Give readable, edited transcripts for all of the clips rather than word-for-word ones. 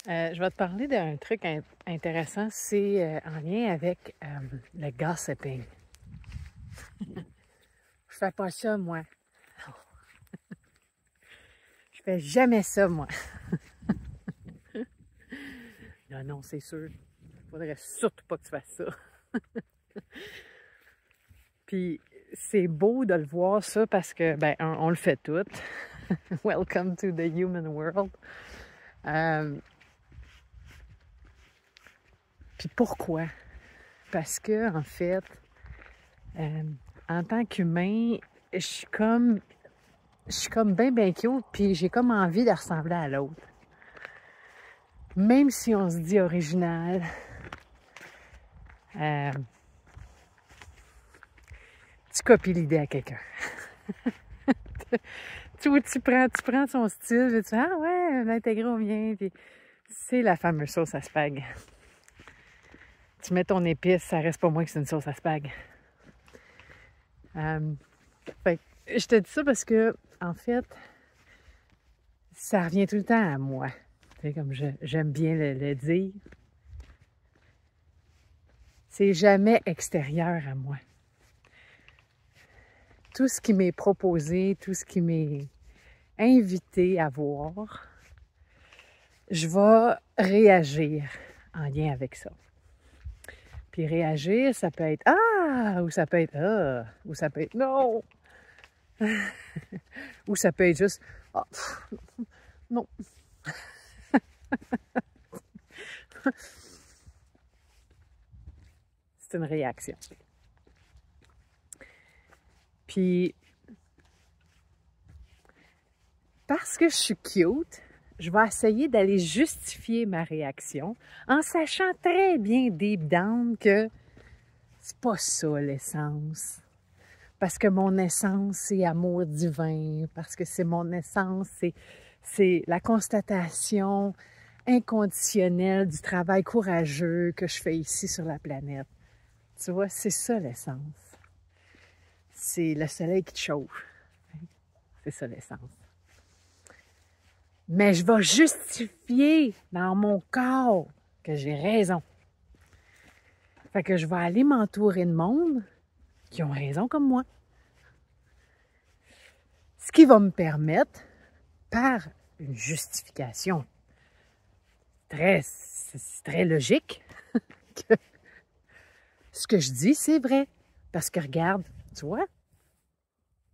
Je vais te parler d'un truc intéressant, c'est en lien avec le gossiping. Je fais pas ça, moi. Je fais jamais ça, moi. Non, non, c'est sûr. Faudrait surtout pas que tu fasses ça. Puis c'est beau de le voir ça parce que, ben, on le fait tout. Welcome to the human world. Puis pourquoi? Parce que, en fait, en tant qu'humain, je suis comme bien cute, puis j'ai comme envie de ressembler à l'autre. Même si on se dit original, tu copies l'idée à quelqu'un. tu prends son style, et tu dis, ah ouais, l'intégrer au mien, puis c'est la fameuse sauce à spag. Tu mets ton épice, ça reste pas moins que c'est une sauce à spag. Fait que je te dis ça parce que, en fait, ça revient tout le temps à moi. Tu sais, comme j'aime bien le dire. C'est jamais extérieur à moi. Tout ce qui m'est proposé, tout ce qui m'est invité à voir, je vais réagir en lien avec ça. Puis réagir, ça peut être « Ah! » ou ça peut être « Ah! » ou ça peut être « Non! » ou ça peut être juste « Ah! Non! » C'est une réaction. Puis, parce que je suis cute, je vais essayer d'aller justifier ma réaction en sachant très bien deep down que c'est pas ça l'essence. Parce que mon essence, c'est amour divin. Parce que c'est mon essence, c'est la constatation inconditionnelle du travail courageux que je fais ici sur la planète. Tu vois, c'est ça l'essence. C'est le soleil qui te chauffe. C'est ça l'essence. Mais je vais justifier dans mon corps que j'ai raison. Fait que je vais aller m'entourer de monde qui ont raison comme moi. Ce qui va me permettre, par une justification c'est très logique, que ce que je dis, c'est vrai. Parce que regarde, tu vois,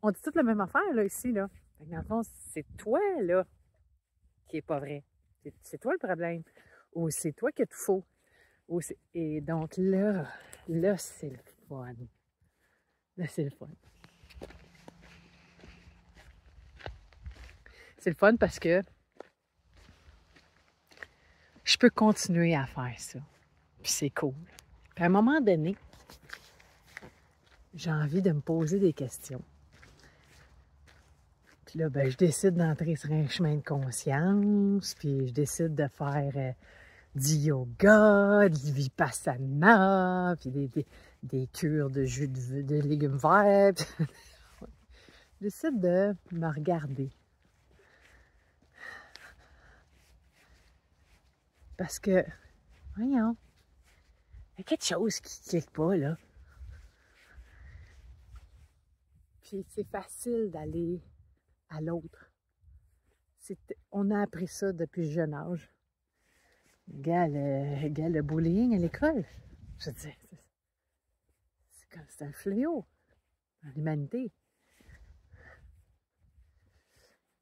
on dit toute la même affaire, là, ici, là. Dans le fond, c'est toi, là, qui est pas vrai. C'est toi le problème. Ou c'est toi qui as tout faux. Et donc là, c'est le fun. Là, c'est le fun. C'est le fun parce que je peux continuer à faire ça. Puis c'est cool. Puis à un moment donné, j'ai envie de me poser des questions. Puis là, ben, je décide d'entrer sur un chemin de conscience, puis je décide de faire du yoga, du vipassana, puis des cures de jus de légumes verts. Je décide de me regarder. Parce que, voyons, il y a quelque chose qui ne clique pas, là. Puis c'est facile d'aller à l'autre. On a appris ça depuis le jeune âge. Regarde le bullying à l'école. Je veux dire, c'est un fléau dans l'humanité.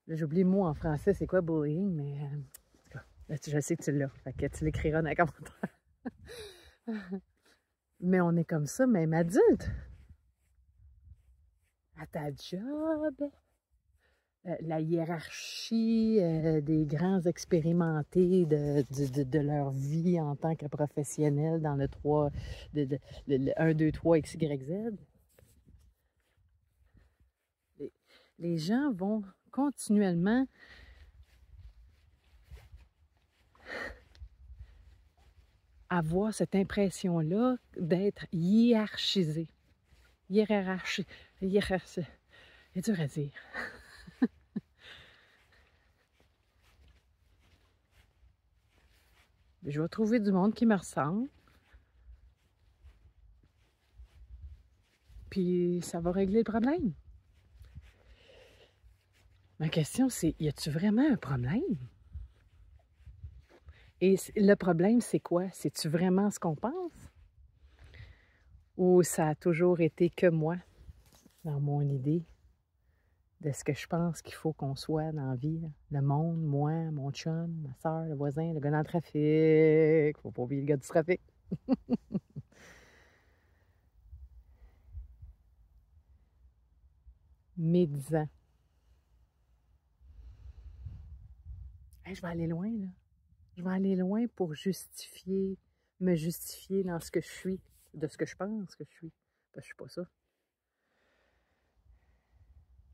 J'oublie le mot en français, c'est quoi bullying, mais là, je sais que tu l'as. Fait que tu l'écriras dans les commentaires. Mais on est comme ça, même adulte. À ta job, la hiérarchie des grands expérimentés de leur vie en tant que professionnels dans le 3, le 1, 2, 3, X, Y, Z. Les gens vont continuellement avoir cette impression-là d'être hiérarchisés. Hiérarchie. C'est dur à dire. Je vais trouver du monde qui me ressemble. Puis ça va régler le problème. Ma question, c'est, y a-tu vraiment un problème? Et le problème, c'est quoi? C'est-tu vraiment ce qu'on pense? Ou ça a toujours été que moi, dans mon idée, de ce que je pense qu'il faut qu'on soit dans la vie? Là. Le monde, moi, mon chum, ma soeur, le voisin, le gars dans le trafic. Faut pas oublier le gars du trafic. Médisant. Hey, je vais aller loin, là. Je vais aller loin pour justifier, me justifier dans ce que je suis, de ce que je pense que je suis. Parce que je suis pas ça.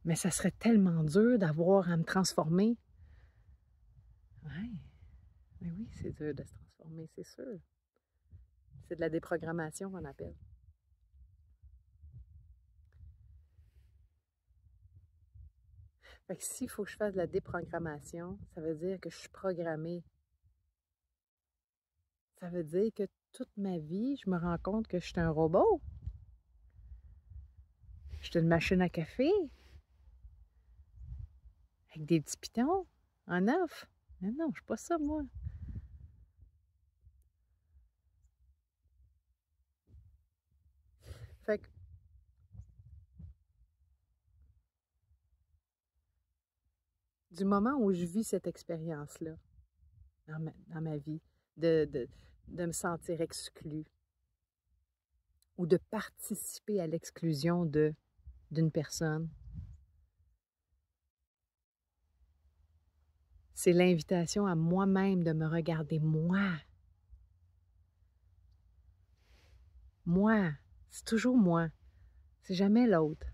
Mais ça serait tellement dur d'avoir à me transformer. Ouais. Mais oui, c'est dur de se transformer, c'est sûr. C'est de la déprogrammation qu'on appelle. Fait que s'il faut que je fasse de la déprogrammation, ça veut dire que je suis programmée. Ça veut dire que toute ma vie, je me rends compte que je suis un robot. Je suis une machine à café avec des petits pitons en neuf. Mais non, je suis pas ça, moi. Fait que du moment où je vis cette expérience-là dans ma vie, de, de, de me sentir exclue ou de participer à l'exclusion d'une personne, c'est l'invitation à moi-même de me regarder moi. Moi. C'est toujours moi. C'est jamais l'autre.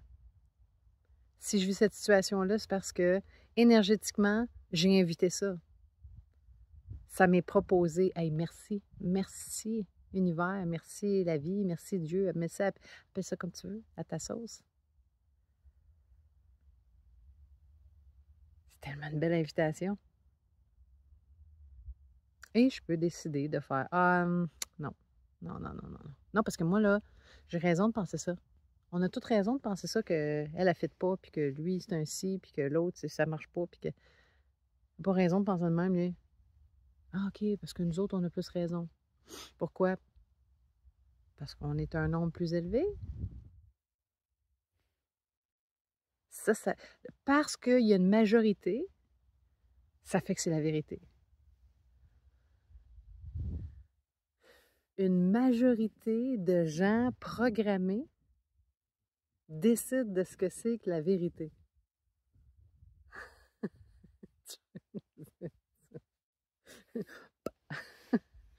Si je vis cette situation-là, c'est parce que énergétiquement, j'ai invité ça. Ça m'est proposé. Hey, merci. Merci, univers. Merci, la vie. Merci, Dieu. Merci, appelle ça comme tu veux, à ta sauce. C'est tellement une belle invitation. Et je peux décider de faire non. Non, non, non, non. Non, parce que moi, là, j'ai raison de penser ça. On a toute raison de penser ça, qu'elle ne fait pas, puis que lui, c'est un ci, puis que l'autre, ça marche pas, puis que. Pas raison de penser de même, lui. Ah, OK, parce que nous autres, on a plus raison. Pourquoi? Parce qu'on est un nombre plus élevé? Ça, parce qu'il y a une majorité, ça fait que c'est la vérité. Une majorité de gens programmés décident de ce que c'est que la vérité.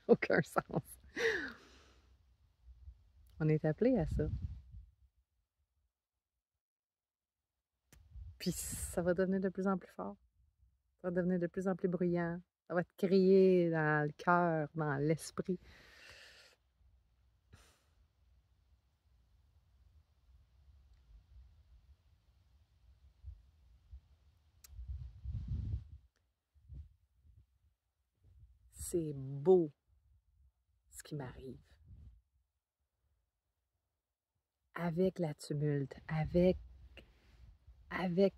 Aucun sens. On est appelé à ça. Puis ça va devenir de plus en plus fort. Ça va devenir de plus en plus bruyant. Ça va te crier dans le cœur, dans l'esprit. C'est beau ce qui m'arrive. Avec la tumulte, avec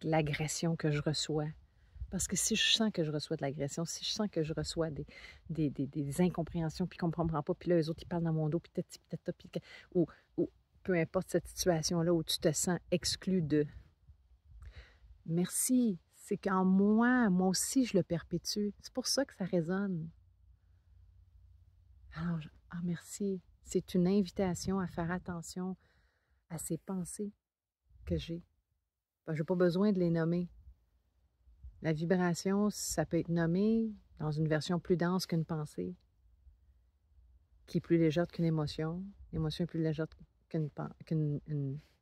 l'agression que je reçois. Parce que si je sens que je reçois de l'agression, si je sens que je reçois des incompréhensions, puis qu'on ne comprend pas, puis là, eux autres, ils parlent dans mon dos, puis peut-être, ou peu importe cette situation-là où tu te sens exclu de. Merci. C'est qu'en moi aussi, je le perpétue. C'est pour ça que ça résonne. Alors, merci. C'est une invitation à faire attention à ces pensées que j'ai. Je n'ai pas besoin de les nommer. La vibration, ça peut être nommé dans une version plus dense qu'une pensée, qui est plus légère qu'une émotion. L'émotion est plus légère qu'une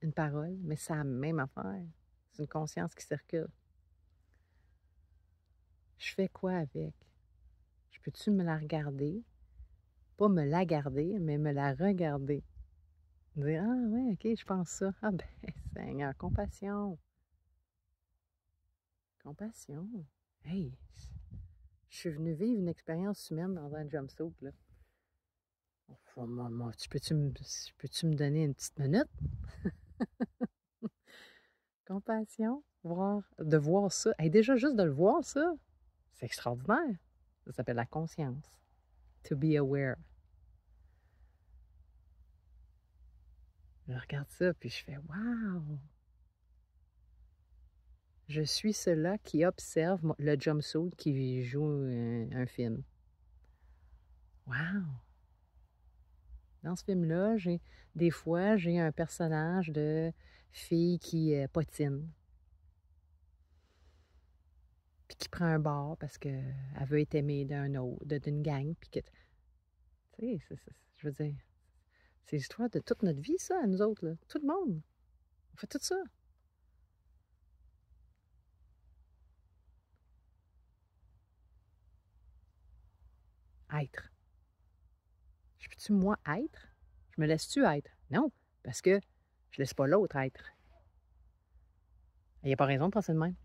une parole, mais c'est la même affaire. C'est une conscience qui circule. Je fais quoi avec? Je peux-tu me la regarder? Pas me la garder, mais me la regarder. Dire, ah ouais, ok, je pense ça. Ah ben, Seigneur, compassion. Compassion. Hey, Je suis venue vivre une expérience humaine dans un jumpsuit, là. Peux-tu me donner une petite minute? Compassion, de voir ça. Hey, déjà, juste de le voir, ça, c'est extraordinaire. Ça s'appelle la conscience. To be aware. Je regarde ça, puis je fais wow! Je suis cela qui observe le jumpsuit qui joue un film. Wow! Dans ce film-là, des fois, j'ai un personnage de fille qui potine, puis qui prend un bar parce qu'elle veut être aimée d'une gang, puis que, tu sais, je veux dire, c'est l'histoire de toute notre vie, ça, à nous autres, là. Tout le monde. On fait tout ça. Être. Je peux-tu, moi, être? Je me laisse-tu être? Non, parce que je laisse pas l'autre être. Il n'y a pas raison de penser de même.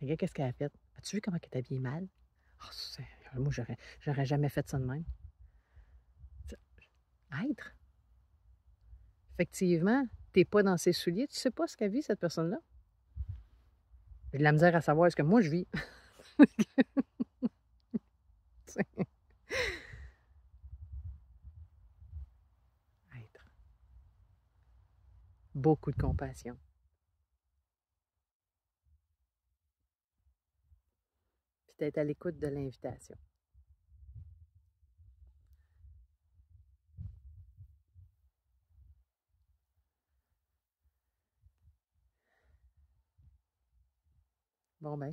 Regarde qu'est-ce qu'elle a fait. As-tu vu comment elle est habillée mal? Moi, j'aurais jamais fait ça de même. Être. Effectivement, t'es pas dans ses souliers, tu sais pas ce qu'a vit cette personne-là. J'ai de la misère à savoir ce que moi je vis. Être. Beaucoup de compassion. Puis d'être à l'écoute de l'invitation. Bon ben.